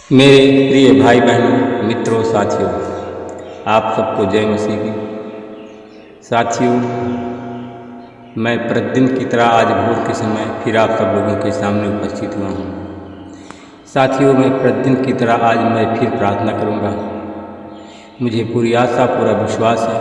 मेरे प्रिय भाई बहनों, मित्रों, साथियों, आप सबको जय मसीह की। साथियों, मैं प्रतिदिन की तरह आज भोर के समय फिर आप सब लोगों के सामने उपस्थित हुआ हूँ। साथियों, मैं प्रतिदिन की तरह आज मैं फिर प्रार्थना करूँगा। मुझे पूरी आशा, पूरा विश्वास है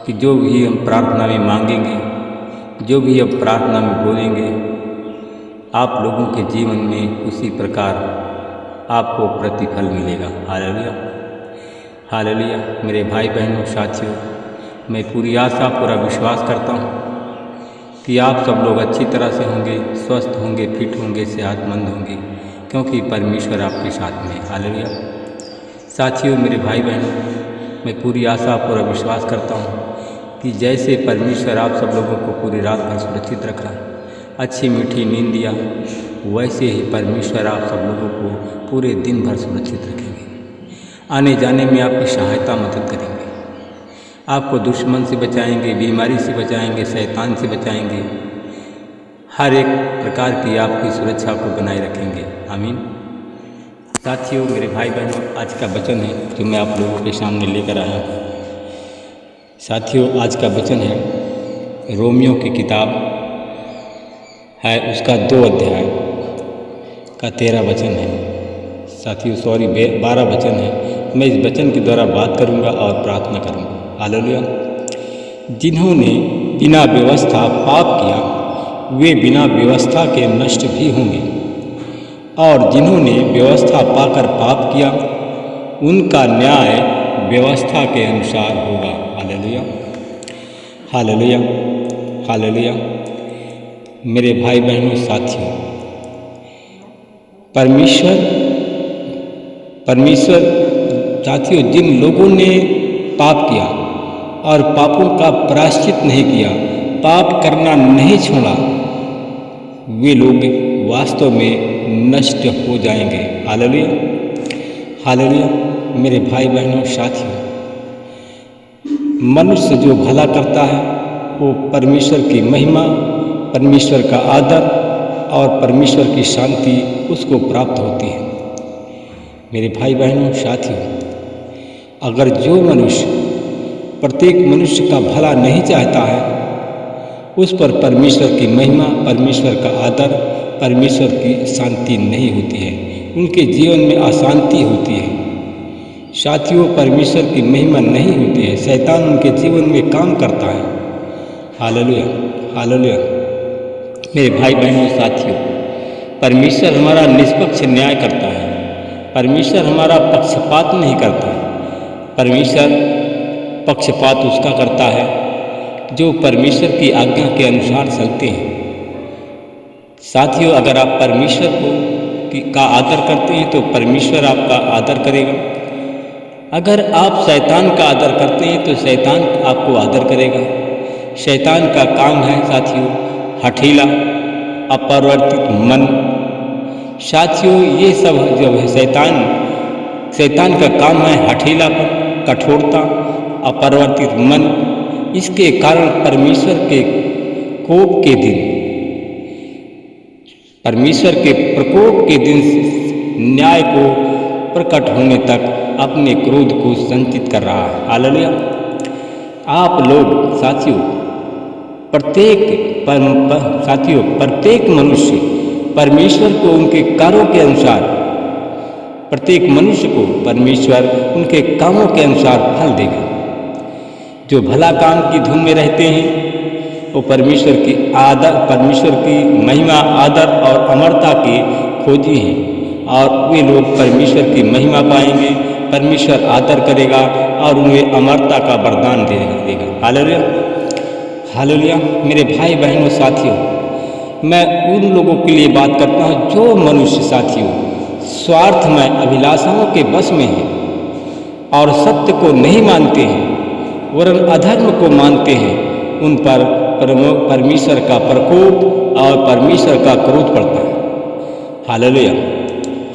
कि जो भी हम प्रार्थना में मांगेंगे, जो भी हम प्रार्थना में बोलेंगे, आप लोगों के जीवन में उसी प्रकार आपको प्रतिफल मिलेगा। Hallelujah, hallelujah. मेरे भाई बहनों, साथियों, मैं पूरी आशा, पूरा विश्वास करता हूँ कि आप सब लोग अच्छी तरह से होंगे, स्वस्थ होंगे, फिट होंगे, सेहतमंद होंगे, क्योंकि परमेश्वर आपके साथ में है। हालेलुया। साथियों, मेरे भाई बहनों, मैं पूरी आशा, पूरा विश्वास करता हूँ कि जैसे परमेश्वर आप सब लोगों को पूरी रात भर सुरक्षित रखा, अच्छी मीठी नींद दिया, वैसे ही परमेश्वर आप सब लोगों को पूरे दिन भर सुरक्षित रखेंगे। आने जाने में आपकी सहायता मदद करेंगे, आपको दुश्मन से बचाएंगे, बीमारी से बचाएंगे, शैतान से बचाएंगे, हर एक प्रकार की आपकी सुरक्षा को बनाए रखेंगे। आमीन। साथियों, मेरे भाई बहनों, आज का वचन है जो मैं आप लोगों के सामने लेकर आया हूँ। साथियों, आज का वचन है रोमियो की किताब है, उसका 2 अध्याय का 13 वचन है। साथियों, 12 वचन है। मैं इस वचन के द्वारा बात करूंगा और प्रार्थना करूंगा। हालेलुया। जिन्होंने बिना व्यवस्था पाप किया, वे बिना व्यवस्था के नष्ट भी होंगे, और जिन्होंने व्यवस्था पाकर पाप किया, उनका न्याय व्यवस्था के अनुसार होगा। Hallelujah, hallelujah, hallelujah. मेरे भाई बहनों, साथियों, परमेश्वर साथियों, जिन लोगों ने पाप किया और पापों का प्रायश्चित नहीं किया, पाप करना नहीं छोड़ा, वे लोग वास्तव में नष्ट हो जाएंगे। Hallelujah, hallelujah. मेरे भाई बहनों, साथियों, मनुष्य जो भला करता है वो परमेश्वर की महिमा, परमेश्वर का आदर और परमेश्वर की शांति उसको प्राप्त होती है। मेरे भाई बहनों, साथियों, अगर जो मनुष्य प्रत्येक मनुष्य का भला नहीं चाहता है, उस पर परमेश्वर की महिमा, परमेश्वर का आदर, परमेश्वर की शांति नहीं होती है, उनके जीवन में अशांति होती है। साथियों, परमेश्वर की महिमा नहीं होती है, शैतान उनके जीवन में काम करता है। Hallelujah, hallelujah. मेरे भाई बहनों, साथियों, परमेश्वर हमारा निष्पक्ष न्याय करता है, परमेश्वर हमारा पक्षपात नहीं करता। परमेश्वर पक्षपात उसका करता है जो परमेश्वर की आज्ञा के अनुसार चलते हैं। साथियों, अगर आप परमेश्वर का आदर करते हैं तो परमेश्वर आपका आदर करेगा। अगर आप शैतान का आदर करते हैं तो शैतान आपको आदर करेगा। शैतान का काम है साथियों हठीला, अपरिवर्तित मन। साथियों, ये सब जो है शैतान का काम है हठीलापन, कठोरता, अपरिवर्तित मन। इसके कारण परमेश्वर के कोप के दिन, परमेश्वर के प्रकोप के दिन न्याय को प्रकट होने तक अपने क्रोध को संचित कर रहा है। हालेलुया। आप लोग साथियों, प्रत्येक मनुष्य परमेश्वर को उनके कार्यों के अनुसार, प्रत्येक मनुष्य को परमेश्वर उनके कामों के अनुसार फल देगा। जो भला काम की धुन में रहते हैं वो परमेश्वर की महिमा, आदर और अमरता के खोजी हैं, और वे लोग परमेश्वर की महिमा पाएंगे, परमेश्वर आदर करेगा और उन्हें अमरता का वरदान देगा। Hallelujah, hallelujah. मेरे भाई बहनों, साथियों, मैं उन लोगों के लिए बात करता हूँ जो मनुष्य साथियों स्वार्थमय अभिलाषाओं के वश में हैं और सत्य को नहीं मानते हैं वरन अधर्म को मानते हैं, उन पर परमेश्वर का प्रकोप और परमेश्वर का क्रोध पड़ता है। Hallelujah,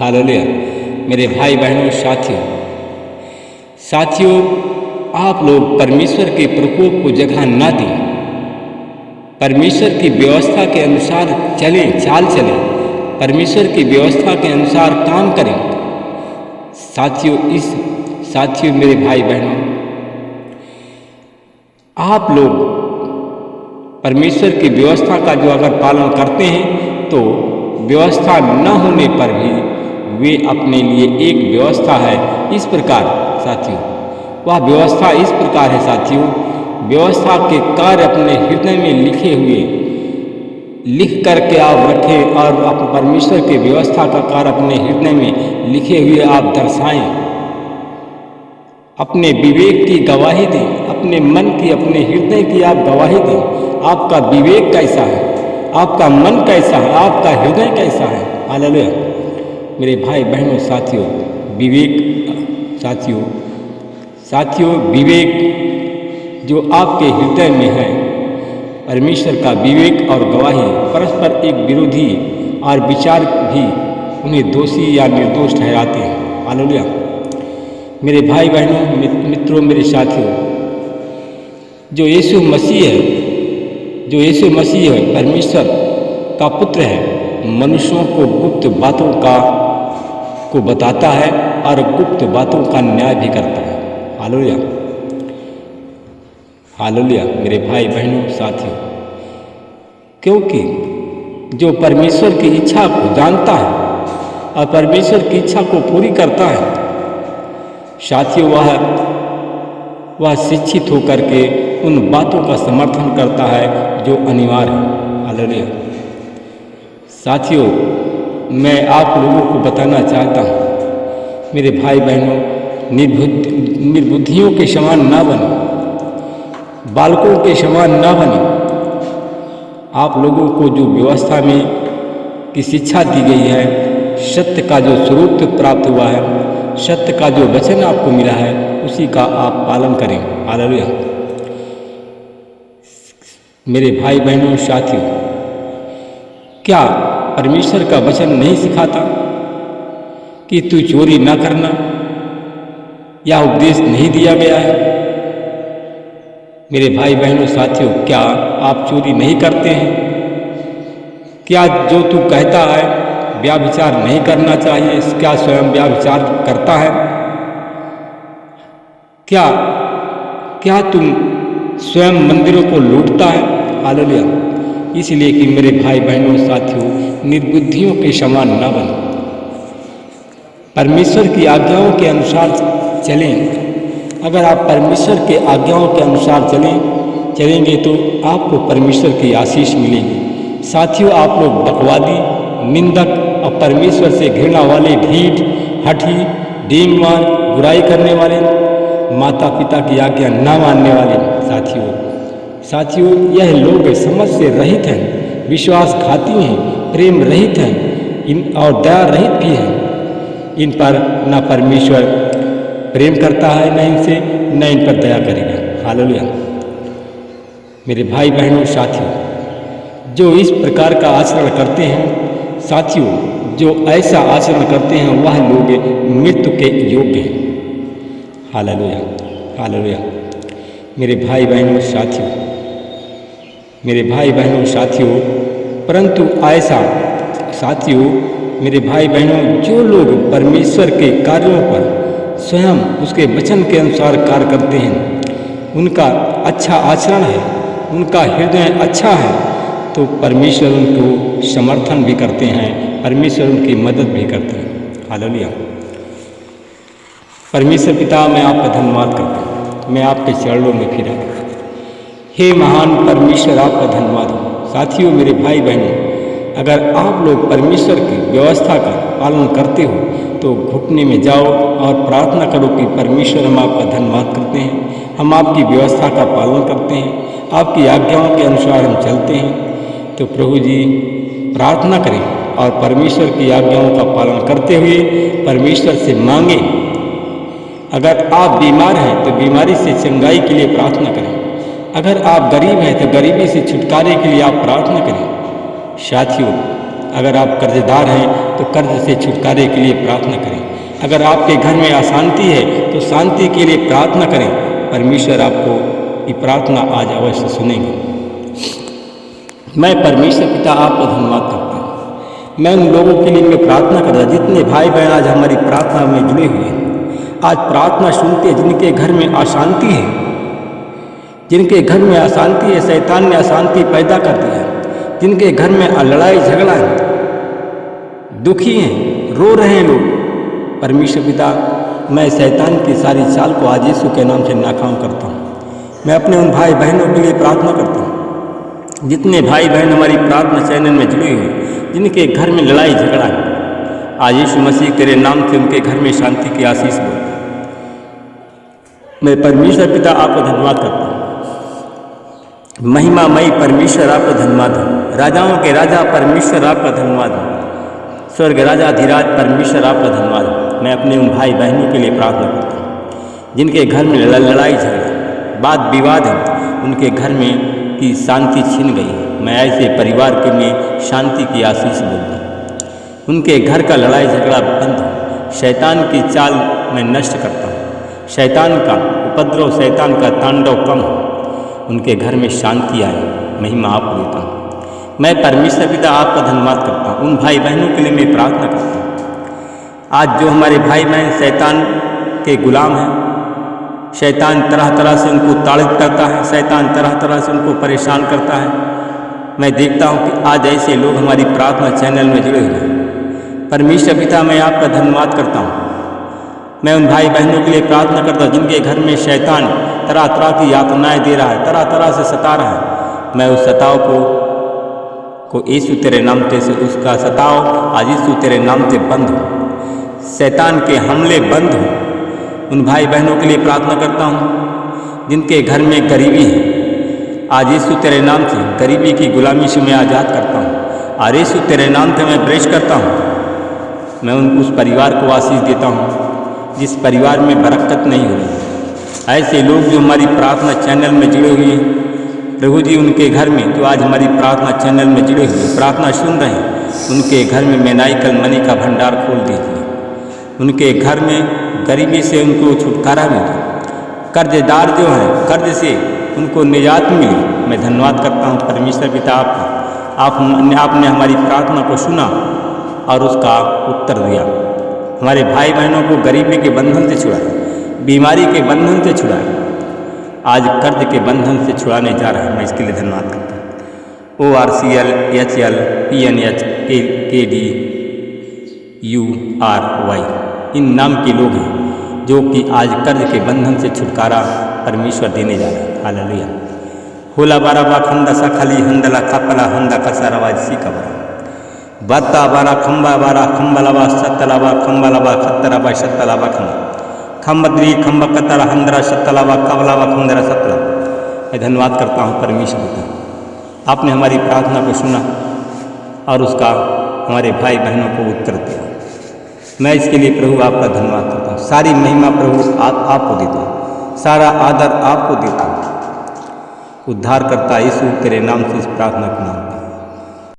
hallelujah. मेरे भाई बहनों, साथियों, आप लोग परमेश्वर के प्रकोप को जगह ना दें, परमेश्वर की व्यवस्था के अनुसार चाल चलें, परमेश्वर की व्यवस्था के अनुसार काम करें। साथियों मेरे भाई बहनों, आप लोग परमेश्वर की व्यवस्था का जो अगर पालन करते हैं तो व्यवस्था न होने पर भी वे अपने लिए एक व्यवस्था है इस प्रकार साथियों, वह व्यवस्था इस प्रकार है साथियों, व्यवस्था के कार्य अपने हृदय में लिखे हुए लिख करके आप रखें और आप परमेश्वर के व्यवस्था का कार्य अपने हृदय में लिखे हुए आप दर्शाएं, अपने विवेक की गवाही दें, अपने मन की अपने हृदय की आप गवाही दें। आपका विवेक कैसा है, आपका मन कैसा है, आपका हृदय कैसा है। हालेलुया मेरे भाई बहनों साथियों, विवेक साथियों विवेक जो आपके हृदय में है, परमेश्वर का विवेक और गवाही परस्पर एक विरोधी और विचार भी उन्हें दोषी या निर्दोष ठहराते हैं। हालेलुया मेरे भाई बहनों, मित्रों, मेरे साथियों, जो यीशु मसीह है परमेश्वर का पुत्र है, मनुष्यों को गुप्त बातों को बताता है और गुप्त बातों का न्याय भी करता है। हालेलुया मेरे भाई बहनों साथियों, क्योंकि जो परमेश्वर की इच्छा को जानता है और परमेश्वर की इच्छा को पूरी करता है साथियों, वह शिक्षित होकर के उन बातों का समर्थन करता है जो अनिवार्य है। हालेलुया साथियों, मैं आप लोगों को बताना चाहता हूँ मेरे भाई बहनों, निर्बुद्धियों के समान ना बने, बालकों के समान ना बने। आप लोगों को जो व्यवस्था में की शिक्षा दी गई है, सत्य का जो स्वरूप प्राप्त हुआ है, सत्य का जो वचन आपको मिला है, उसी का आप पालन करें। हालेलुया मेरे भाई बहनों साथियों, क्या परमेश्वर का वचन नहीं सिखाता कि तू चोरी ना करना, या उपदेश नहीं दिया गया है? मेरे भाई बहनों साथियों, क्या आप चोरी नहीं करते हैं? क्या जो तू कहता है व्यभिचार नहीं करना चाहिए, क्या स्वयं व्यभिचार करता है? क्या तुम स्वयं मंदिरों को लूटता है? हालेलुया इसलिए कि मेरे भाई बहनों साथियों, निर्बुद्धियों के समान न बनो, परमेश्वर की आज्ञाओं के अनुसार चलें। अगर आप परमेश्वर के आज्ञाओं के अनुसार चलेंगे तो आपको परमेश्वर की आशीष मिलेगी। साथियों, आप लोग बकवादी, निंदक और परमेश्वर से घृणा वाले, ढीठ, हठी, डींगमार, बुराई करने वाले, माता पिता की आज्ञा न मानने वाले साथियों, यह लोग समझ से रहित हैं, विश्वासघाती हैं, प्रेम रहित हैं और दया रहित भी हैं। इन पर न परमेश्वर प्रेम करता है, न इनसे, न इन पर दया करेगा। हालेलुया मेरे भाई बहनों साथियों, जो इस प्रकार का आचरण करते हैं साथियों, जो ऐसा आचरण करते हैं, वह लोग मृत्यु के योग्य हैं। हालेलुया मेरे भाई बहनों साथियों, परंतु ऐसा साथियों, मेरे भाई बहनों, जो लोग परमेश्वर के कार्यों पर स्वयं उसके वचन के अनुसार कार्य करते हैं, उनका अच्छा आचरण है, उनका हृदय अच्छा है, तो परमेश्वर उनको समर्थन भी करते हैं, परमेश्वर उनकी मदद भी करते हैं। हालेलुया परमेश्वर पिता, मैं आपका धन्यवाद करता हूँ, मैं आपके चरणों में फिरा। हे महान परमेश्वर, आपका धन्यवाद हो। साथियों, मेरे भाई बहनों, अगर आप लोग परमेश्वर की व्यवस्था का पालन करते हो तो घुटने में जाओ और प्रार्थना करो कि परमेश्वर, हम आपका धन्यवाद करते हैं, हम आपकी व्यवस्था का पालन करते हैं, आपकी आज्ञाओं के अनुसार हम चलते हैं। तो प्रभु जी, प्रार्थना करें और परमेश्वर की आज्ञाओं का पालन करते हुए परमेश्वर से मांगें। अगर आप बीमार हैं तो बीमारी से चंगाई के लिए प्रार्थना करें। अगर आप गरीब हैं तो गरीबी से छुटकारे के लिए आप प्रार्थना करें। साथियों, अगर आप कर्जदार हैं तो कर्ज से छुटकारे के लिए प्रार्थना करें। अगर आपके घर में अशांति है तो शांति के लिए प्रार्थना करें। परमेश्वर आपको ये प्रार्थना आज अवश्य सुनेंगे। मैं परमेश्वर पिता आपका धन्यवाद करता हूँ। मैं उन लोगों के लिए मैं प्रार्थना करता, जितने भाई बहन आज हमारी प्रार्थना में जुड़े हुए हैं, आज प्रार्थना सुनते जिनके घर में अशांति है, जिनके घर में अशांति है, शैतान ने अशांति पैदा कर दी है, जिनके घर में लड़ाई झगड़ा है, दुखी हैं, रो रहे हैं लोग, परमेश्वर पिता मैं शैतान की सारी चाल को आज यीशु के नाम से नाकाम करता हूँ। मैं अपने उन भाई बहनों के लिए प्रार्थना करता हूँ, जितने भाई बहन हमारी प्रार्थना चैनल में जुड़े हुए, जिनके घर में लड़ाई झगड़ा है, आज यीशु मसीह तेरे नाम से उनके घर में शांति की आशीष दो। मैं परमेश्वर पिता आपको धन्यवाद करता हूँ। महिमामयी परमेश्वर आपका धन्यवाद है। राजाओं के राजा परमेश्वर आपका धन्यवाद है। स्वर्ग राजा धीराज परमेश्वर आपका धन्यवाद है। मैं अपने उन भाई बहनों के लिए प्रार्थना करता हूँ, जिनके घर में लड़ाई झगड़ा वाद विवाद है, उनके घर में की शांति छीन गई है। मैं ऐसे परिवार के में शांति की आशीष बोलता हूँ। उनके घर का लड़ाई झगड़ा बंद हो, शैतान की चाल मैं नष्ट करता हूँ। शैतान का उपद्रव, शैतान का तांडव कम हो, उनके घर में शांति आए। महिमा आपको देता हूँ। मैं परमेश्वर पिता आपका धन्यवाद करता हूँ। उन भाई बहनों के लिए मैं प्रार्थना करता हूँ, आज जो हमारे भाई बहन शैतान के गुलाम हैं, शैतान तरह तरह से उनको ताड़ित करता है, शैतान तरह तरह से उनको परेशान करता है। मैं देखता हूँ कि आज ऐसे लोग हमारी प्रार्थना चैनल में जुड़े हुए हैं। परमेश्वर पिता मैं आपका धन्यवाद करता हूँ। मैं उन भाई बहनों के लिए प्रार्थना करता हूँ, जिनके घर में शैतान तरह तरह की यातनाएं दे रहा है, तरह तरह से सता रहा है। मैं उस सताव को यीशु तेरे नाम से उसका सताव आज यीशु तेरे नाम से बंद हो, शैतान के हमले बंद हो। उन भाई बहनों के लिए प्रार्थना करता हूँ, जिनके घर में गरीबी है, आज यीशु तेरे नाम से गरीबी की गुलामी से मैं आज़ाद करता हूँ। और यीशु तेरे नाम से मैं ब्रेश करता हूँ। मैं उस परिवार को आशीष देता हूँ जिस परिवार में बरकत नहीं हो रही। ऐसे लोग जो हमारी प्रार्थना चैनल में जुड़े हुए हैं, प्रभु जी उनके घर में जो आज हमारी प्रार्थना चैनल में जुड़े हुए प्रार्थना सुन रहे हैं, उनके घर में मेनाइकल मनी का भंडार खोल दीजिए। उनके घर में गरीबी से उनको छुटकारा मिले, कर्जदार जो हैं कर्ज से उनको निजात मिली। मैं धन्यवाद करता हूँ परमेश्वर पिता आपका। आपने हमारी प्रार्थना को सुना और उसका उत्तर दिया। हमारे भाई बहनों को गरीबी के बंधन से छुड़ाए, बीमारी के बंधन से छुड़ाए, आज कर्ज के बंधन से छुड़ाने जा रहा है। मैं इसके लिए धन्यवाद करता हूँ। ORCL HL PNH KD URY इन नाम के लोग हैं जो कि आज कर्ज के बंधन से छुटकारा परमेश्वर देने जा रहा है। हालेलुया। होला बारा बा खंदा सखली हंदला खपला हंदा कसरवाज सी कबरा बत्ता बारा खंबलबा सत्तलबा खंबलबा खत्तरबा शत्तलबा खंबद्री खंब कतर हंदरा शत्तलबा कबलबा खंदरा सत्तला। मैं धन्यवाद करता हूँ परमेश्वर पिता, आपने हमारी प्रार्थना को सुना और उसका हमारे भाई बहनों को उत्तर दिया। मैं इसके लिए प्रभु आपका धन्यवाद करता हूँ। सारी महिमा प्रभु आपको देता हूँ, सारा आदर आपको देता हूँ। उद्धार करता यीशु तेरे नाम से इस प्रार्थना को